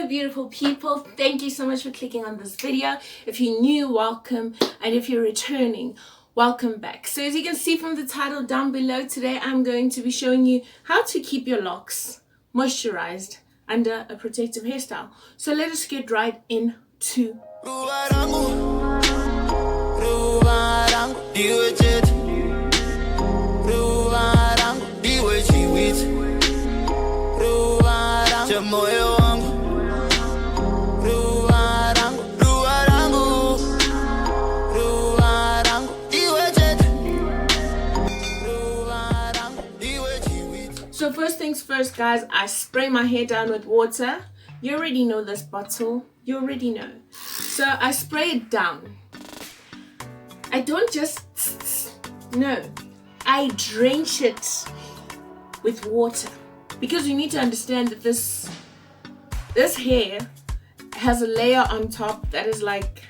Hello beautiful people, thank you so much for clicking on this video. If you're new, welcome, and if you're returning, welcome back. So as you can see from the title down below, today I'm going to be showing you how to keep your locks moisturized under a protective hairstyle. So let us get right into So first things first, guys, I spray my hair down with water. You already know this bottle. You already know. So I spray it down. I don't just... No. I drench it with water. Because you need to understand that this hair has a layer on top that is like...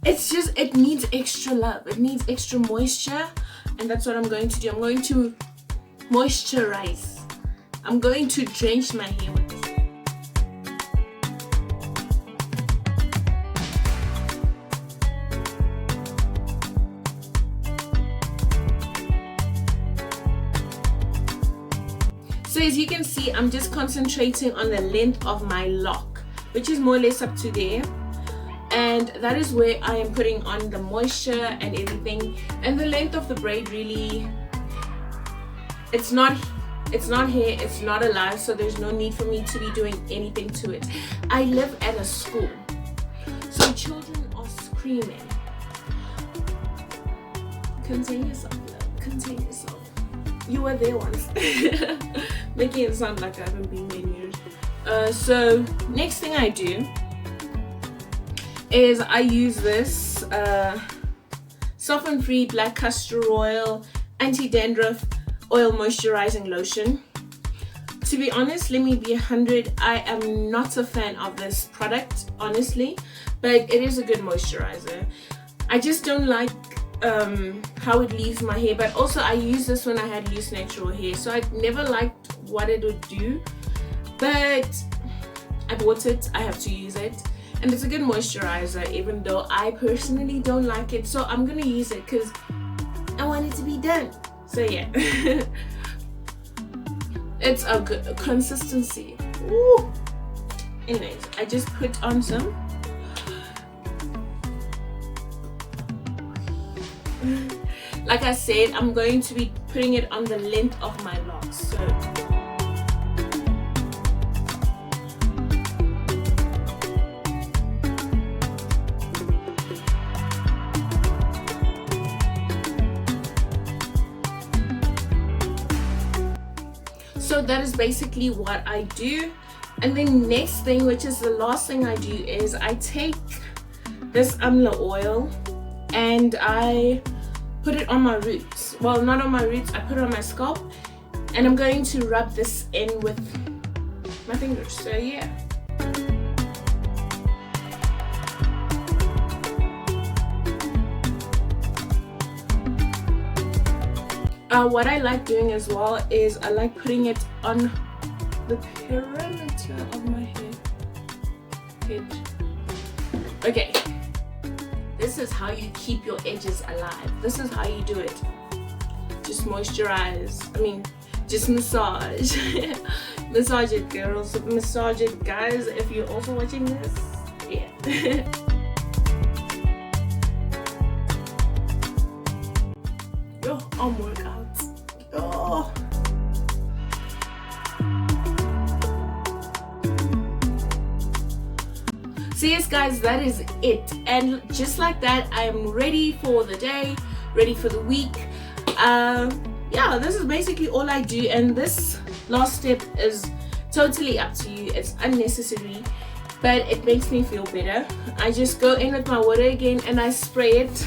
It needs extra love. It needs extra moisture. And that's what I'm going to do. I'm going to moisturize. I'm going to drench my hair with this. So as you can see, I'm just concentrating on the length of my lock, which is more or less up to there. And that is where I am putting on the moisture and everything. And the length of the braid really, it's not hair, it's not alive, so there's no need for me to be doing anything to it. I live at a school, so children are screaming. Contain yourself, love. Contain yourself. You were there once. Making it sound like I haven't been there in years. So next thing I do is I use this Soften Free Black Castor Oil Anti-Dandruff Oil Moisturizing Lotion. To be honest, let me be 100, I am not a fan of this product, honestly, but it is a good moisturizer. I just don't like how it leaves my hair, but also I used this when I had loose natural hair, so I never liked what it would do, but I bought it, I have to use it, and it's a good moisturizer, even though I personally don't like it, so I'm gonna use it because I want it to be done. So yeah, it's a good consistency. Woo. Anyways, I just put on some. Like I said, I'm going to be putting it on the length of my locks. So that is basically what I do. And then next thing, which is the last thing I do, is I take this amla oil and I put it on my roots. Well, not on my roots, I put it on my scalp, and I'm going to rub this in with my fingers. So yeah. What I like doing as well is I like putting it on the perimeter of my head. Okay, this is how you keep your edges alive. This is how you do it. Just moisturize. Just massage. Massage it, girls. Massage it, guys. If you're also watching this, yeah. Yo, arm workout. Oh. So yes guys, that is it, and just like that I am ready for the day, ready for the week. Yeah, this is basically all I do, and this last step is totally up to you. It's unnecessary, but it makes me feel better. I just go in with my water again and I spray it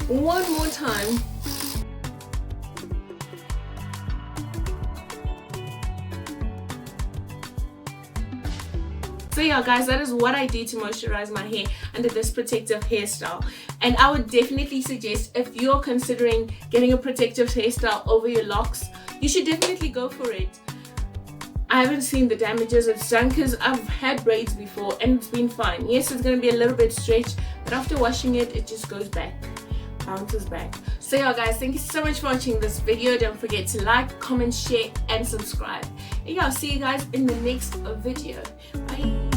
one more time. So yeah guys, that is what I do to moisturize my hair under this protective hairstyle. And I would definitely suggest, if you're considering getting a protective hairstyle over your locks, you should definitely go for it. I haven't seen the damages it's done, because I've had braids before and it's been fine. Yes, it's going to be a little bit stretched, but after washing it, it just goes back, bounces back. So yeah guys, thank you so much for watching this video. Don't forget to like, comment, share and subscribe. And yeah, I'll see you guys in the next video. Bye.